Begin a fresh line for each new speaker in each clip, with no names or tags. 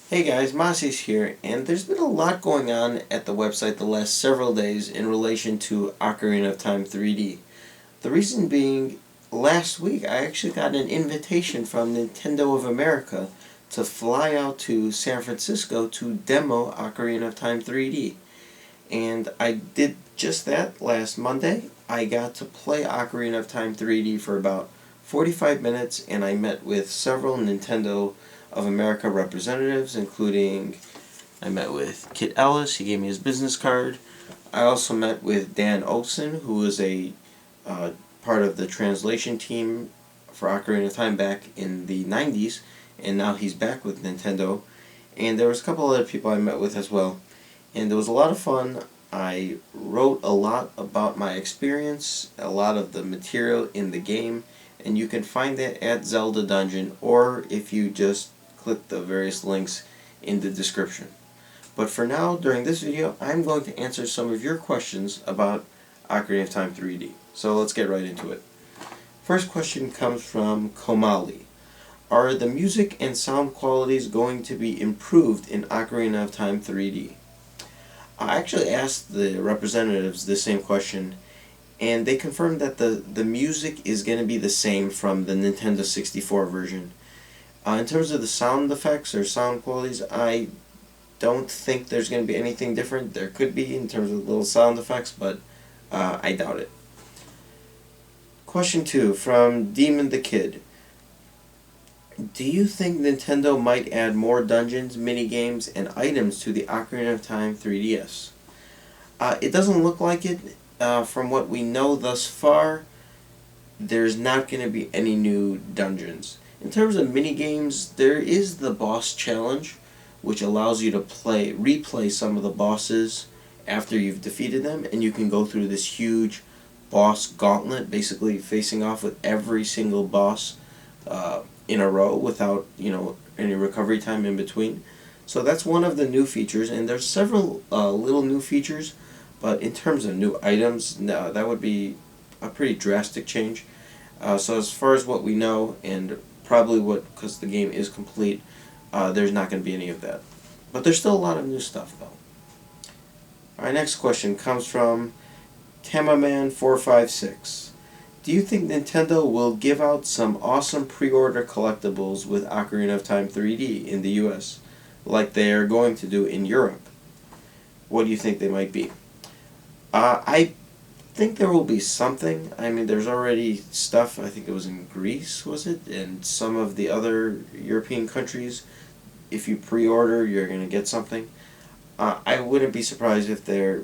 Hey guys, Masi's here, and there's been a lot going on at the website the last several days in relation to Ocarina of Time 3D. The reason being, last week I actually got an invitation from Nintendo of America to fly out to San Francisco to demo Ocarina of Time 3D. And I did just that last Monday. I got to play Ocarina of Time 3D for about 45 minutes, and I met with several Nintendo of America representatives, including I met with Kit Ellis. He gave me his business card. I also met with Dan Olson, who was a part of the translation team for Ocarina of Time back in the 90s, and now he's back with Nintendo. And there was a couple other people I met with as well. And it was a lot of fun. I wrote a lot about my experience, a lot of the material in the game, and you can find that at Zelda Dungeon, or if you just click the various links in the description. But for now, during this video, I'm going to answer some of your questions about Ocarina of Time 3D. So let's get right into it. First question comes from Komali. Are the music and sound qualities going to be improved in Ocarina of Time 3D? I actually asked the representatives the same question, and they confirmed that the music is going to be the same from the Nintendo 64 version. In terms of the sound effects or sound qualities, I don't think there's going to be anything different. There could be in terms of little sound effects, but I doubt it. Question 2 from Demon the Kid. Do you think Nintendo might add more dungeons, minigames, and items to the Ocarina of Time 3DS? It doesn't look like it. From what we know thus far, there's not going to be any new dungeons. In terms of minigames, there is the boss challenge, which allows you to replay some of the bosses after you've defeated them, and you can go through this huge boss gauntlet, basically facing off with every single boss in a row without any recovery time in between. So that's one of the new features, and there's several little new features, but in terms of new items, no, that would be a pretty drastic change. So as far as what we know, and probably because the game is complete, there's not going to be any of that. But there's still a lot of new stuff, though. Our next question comes from Tamaman456. Do you think Nintendo will give out some awesome pre-order collectibles with Ocarina of Time 3D in the US, like they are going to do in Europe? What do you think they might be? I think there will be something. I mean, there's already stuff, I think it was in Greece, was it? And some of the other European countries, if you pre-order, you're going to get something. I wouldn't be surprised if there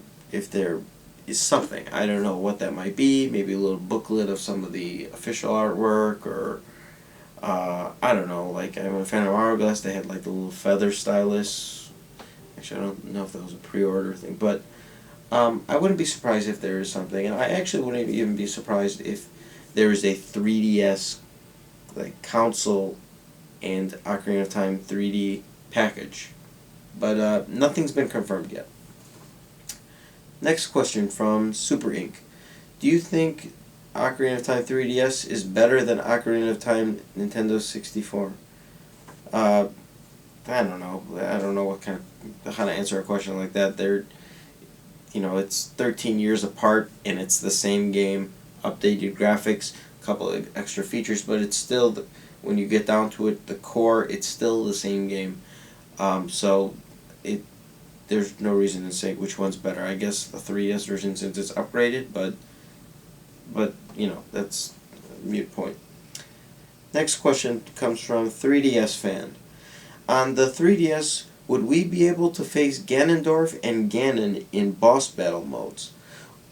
is something. I don't know what that might be. Maybe a little booklet of some of the official artwork, or I don't know, like I'm a fan of Hourglass, they had like the little feather stylus. Actually, I don't know if that was a pre-order thing, but I wouldn't be surprised if there is something, and I actually wouldn't even be surprised if there is a 3DS like console and Ocarina of Time 3D package, but nothing's been confirmed yet. Next question from Super Inc. Do you think Ocarina of Time 3DS is better than Ocarina of Time Nintendo 64? I don't know. I don't know how to answer a question like that. It's 13 years apart, and it's the same game, updated graphics, a couple of extra features, but it's still, when you get down to it, the core, it's still the same game. There's no reason to say which one's better. I guess the 3DS version, since it's upgraded, but that's a moot point. Next question comes from 3DS Fan. On the 3DS, would we be able to face Ganondorf and Ganon in boss battle modes?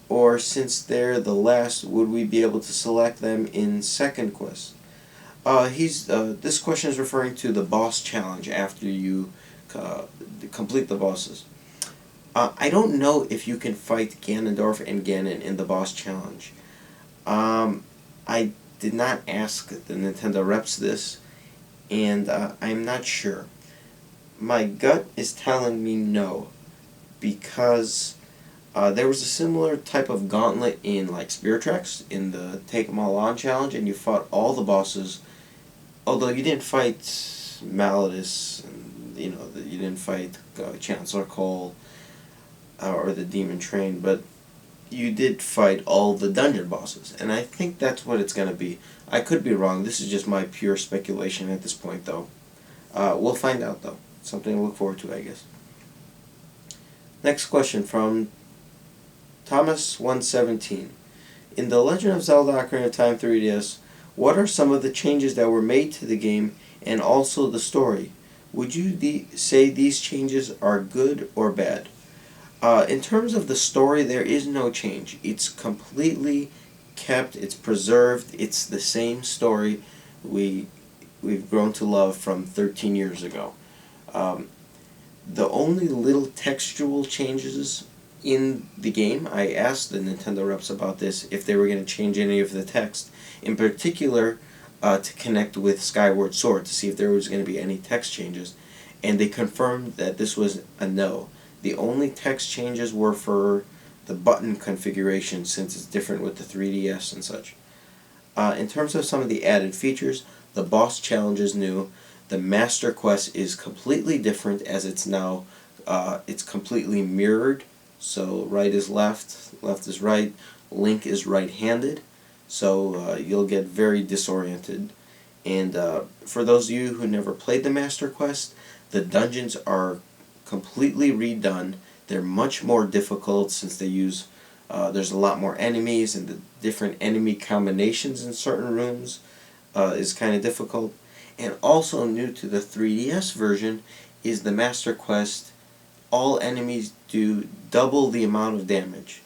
Or since they're the last, would we be able to select them in second quest? This question is referring to the boss challenge after you complete the bosses. I don't know if you can fight Ganondorf and Ganon in the boss challenge. I did not ask the Nintendo reps this, and I'm not sure. My gut is telling me no, because there was a similar type of gauntlet in like Spirit Tracks in the Take 'Em All On challenge, and you fought all the bosses, although you didn't fight Malladus and you didn't fight Chancellor Cole or the Demon Train, but you did fight all the dungeon bosses, and I think that's what it's going to be. I could be wrong. This is just my pure speculation at this point, though. We'll find out, though. Something to look forward to, I guess. Next question from Thomas117. In The Legend of Zelda Ocarina of Time 3DS, what are some of the changes that were made to the game and also the story? Would you say these changes are good or bad? In terms of the story, there is no change. It's completely kept, it's preserved, it's the same story we've grown to love from 13 years ago. The only little textual changes in the game, I asked the Nintendo reps about this, if they were going to change any of the text, in particular to connect with Skyward Sword, to see if there was going to be any text changes, and they confirmed that this was a no. The only text changes were for the button configuration, since it's different with the 3DS and such. In terms of some of the added features, the boss challenge is new. The Master Quest is completely different, as it's now it's completely mirrored. So right is left, left is right, Link is right-handed. So you'll get very disoriented. And for those of you who never played the Master Quest, the dungeons are completely redone. They're much more difficult since they use there's a lot more enemies, and the different enemy combinations in certain rooms is kind of difficult. And also new to the 3DS version is the Master Quest. All enemies do double the amount of damage.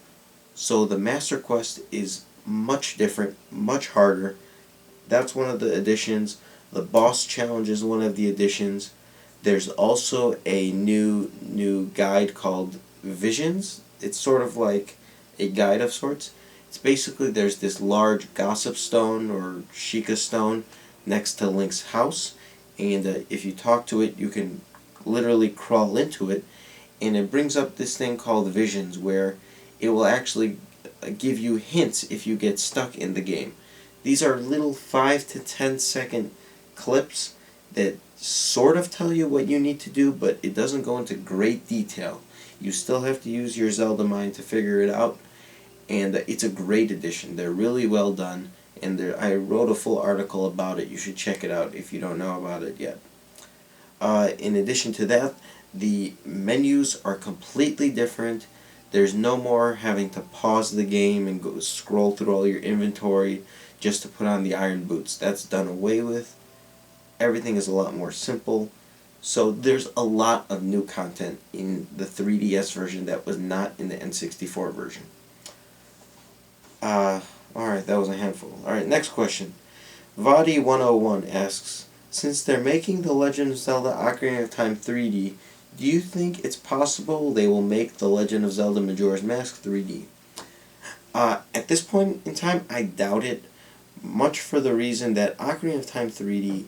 So the Master Quest is much different, much harder. That's one of the additions. The boss challenge is one of the additions. There's also a new guide called Visions. It's sort of like a guide of sorts. It's basically, there's this large gossip stone or Sheikah stone next to Link's house, and if you talk to it, you can literally crawl into it, and it brings up this thing called Visions, where it will actually give you hints if you get stuck in the game. These are little 5 to 10 second clips that sort of tell you what you need to do, but it doesn't go into great detail. You still have to use your Zelda mind to figure it out, and it's a great addition. They're really well done, and I wrote a full article about it. You should check it out if you don't know about it yet. In addition to that, the menus are completely different. There's no more having to pause the game and go scroll through all your inventory just to put on the iron boots. That's done away with. Everything is a lot more simple. So there's a lot of new content in the 3DS version that was not in the N64 version. Alright, that was a handful. Alright, next question. Vadi101 asks, since they're making The Legend of Zelda Ocarina of Time 3D, do you think it's possible they will make The Legend of Zelda Majora's Mask 3D? At this point in time, I doubt it, much for the reason that Ocarina of Time 3D,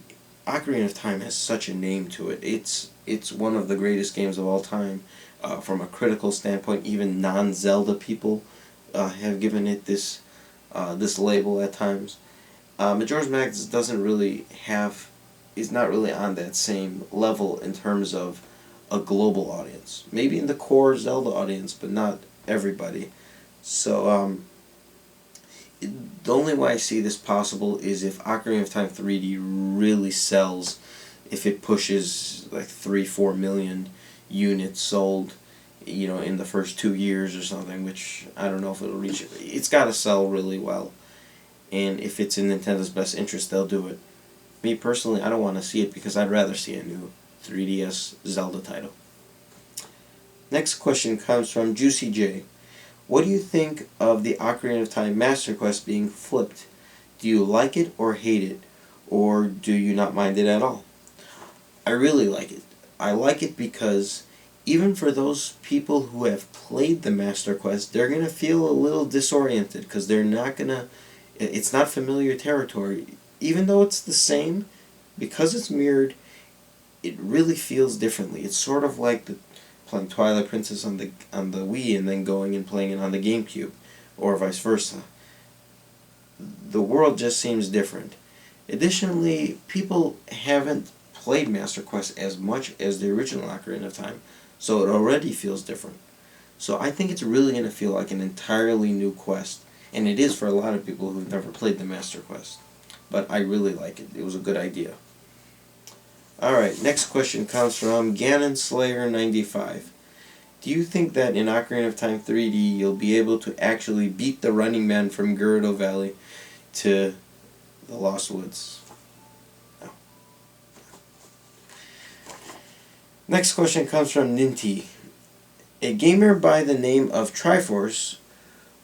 Ocarina of Time has such a name to it. It's one of the greatest games of all time. From a critical standpoint, even non-Zelda people have given it this label at times. Majora's Mask doesn't really is not really on that same level in terms of a global audience. Maybe in the core Zelda audience, but not everybody. So the only way I see this possible is if Ocarina of Time 3D really sells, if it pushes like 3-4 million units sold, in the first 2 years or something, which I don't know if it'll reach it. It's got to sell really well, and if it's in Nintendo's best interest, they'll do it. Me personally, I don't want to see it because I'd rather see a new 3DS Zelda title. Next question comes from Juicy J. What do you think of the Ocarina of Time Master Quest being flipped? Do you like it or hate it? Or do you not mind it at all? I really like it. I like it because even for those people who have played the Master Quest, they're going to feel a little disoriented because they're not going to... It's not familiar territory. Even though it's the same, because it's mirrored, it really feels differently. It's sort of like playing Twilight Princess on the Wii and then going and playing it on the GameCube, or vice versa. The world just seems different. Additionally, people haven't played Master Quest as much as the original Ocarina of Time, so it already feels different. So I think it's really going to feel like an entirely new quest, and it is for a lot of people who've never played the Master Quest. But I really like it. It was a good idea. Alright, next question comes from Ganon Slayer 95. Do you think that in Ocarina of Time 3D you'll be able to actually beat the Running Man from Gerudo Valley to the Lost Woods? No. Next question comes from Ninty. A gamer by the name of Triforce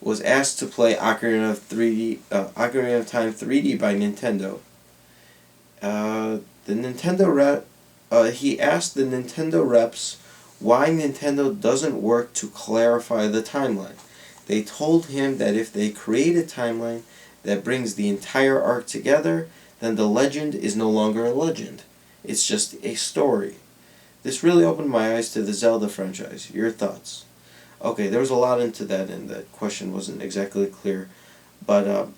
was asked to play Ocarina of Time 3D by Nintendo. He asked the Nintendo reps why Nintendo doesn't work to clarify the timeline. They told him that if they create a timeline that brings the entire arc together, then the legend is no longer a legend. It's just a story. This really opened my eyes to the Zelda franchise. Your thoughts? Okay, there was a lot into that, and that question wasn't exactly clear. But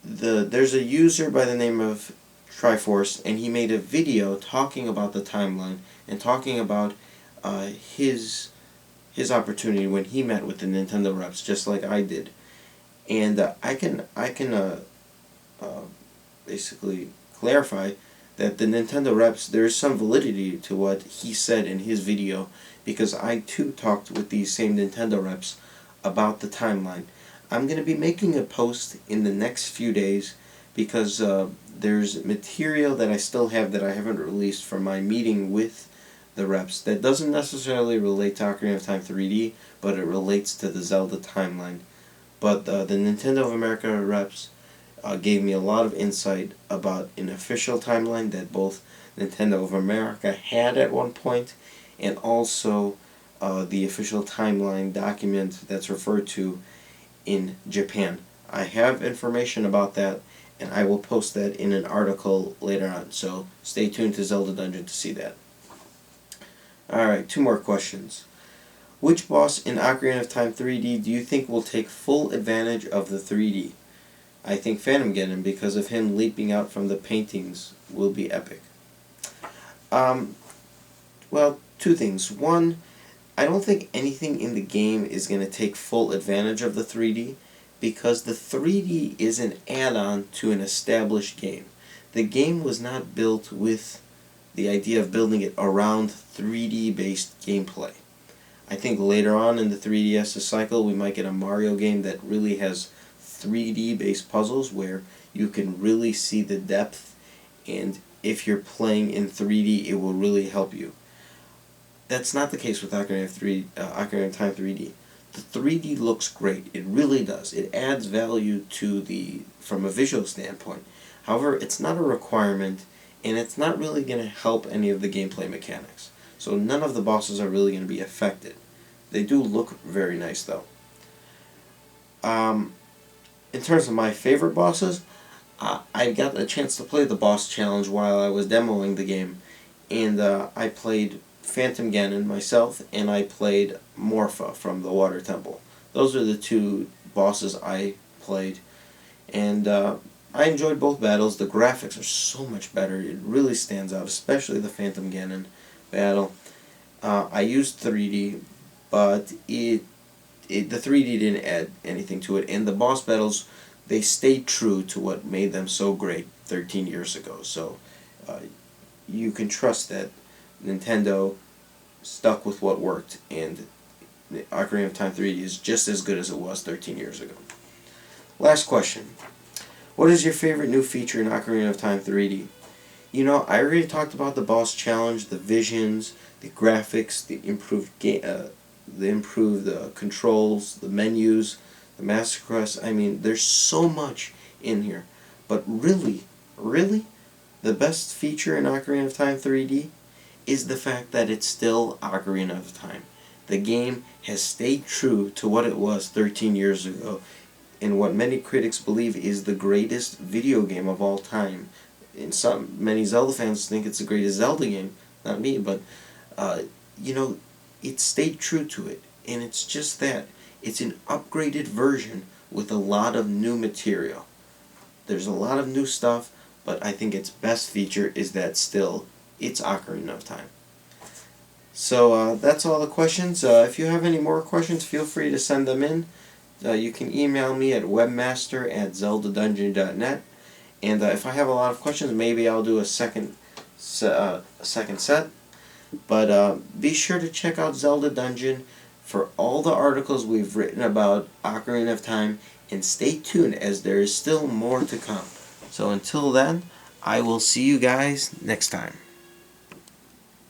there's a user by the name of Triforce, and he made a video talking about the timeline and talking about his opportunity when he met with the Nintendo reps, just like I did. And I can basically clarify that the Nintendo reps, there is some validity to what he said in his video, because I too talked with these same Nintendo reps about the timeline. I'm going to be making a post in the next few days because there's material that I still have that I haven't released from my meeting with the reps that doesn't necessarily relate to Ocarina of Time 3D, but it relates to the Zelda timeline. But the Nintendo of America reps gave me a lot of insight about an official timeline that both Nintendo of America had at one point, and also the official timeline document that's referred to in Japan. I have information about that, and I will post that in an article later on, so stay tuned to Zelda Dungeon to see that. Alright, 2 more questions. Which boss in Ocarina of Time 3D do you think will take full advantage of the 3D? I think Phantom Ganon, because of him leaping out from the paintings, will be epic. Well, 2 things. One, I don't think anything in the game is going to take full advantage of the 3D, because the 3D is an add-on to an established game. The game was not built with the idea of building it around 3D-based gameplay. I think later on in the 3DS cycle we might get a Mario game that really has 3D-based puzzles where you can really see the depth, and if you're playing in 3D it will really help you. That's not the case with Ocarina of Time 3D. The 3D looks great. It really does. It adds value to from a visual standpoint. However, it's not a requirement, and it's not really going to help any of the gameplay mechanics. So none of the bosses are really going to be affected. They do look very nice, though. In terms of my favorite bosses, I got a chance to play the boss challenge while I was demoing the game, and I played Phantom Ganon myself, and I played Morpha from the Water Temple. Those are the 2 bosses I played, and I enjoyed both battles. The graphics are so much better. It really stands out, especially the Phantom Ganon battle. I used 3D, but the 3D didn't add anything to it, and the boss battles, they stayed true to what made them so great 13 years ago. So you can trust that Nintendo stuck with what worked, and Ocarina of Time 3D is just as good as it was 13 years ago. Last question. What is your favorite new feature in Ocarina of Time 3D? You know, I already talked about the boss challenge, the visions, the graphics, the improved controls, the menus, the Master Quest. I mean, there's so much in here. But really, the best feature in Ocarina of Time 3D is the fact that it's still Ocarina of Time. The game has stayed true to what it was 13 years ago, in what many critics believe is the greatest video game of all time. Many Zelda fans think it's the greatest Zelda game. Not me, but you know, it stayed true to it, and it's just that. It's an upgraded version with a lot of new material. There's a lot of new stuff, but I think its best feature is that still it's Ocarina of Time. So that's all the questions. If you have any more questions, feel free to send them in. You can email me at webmaster@zeldadungeon.net. And if I have a lot of questions, maybe I'll do a second set. But be sure to check out Zelda Dungeon for all the articles we've written about Ocarina of Time, and stay tuned as there is still more to come. So until then, I will see you guys next time.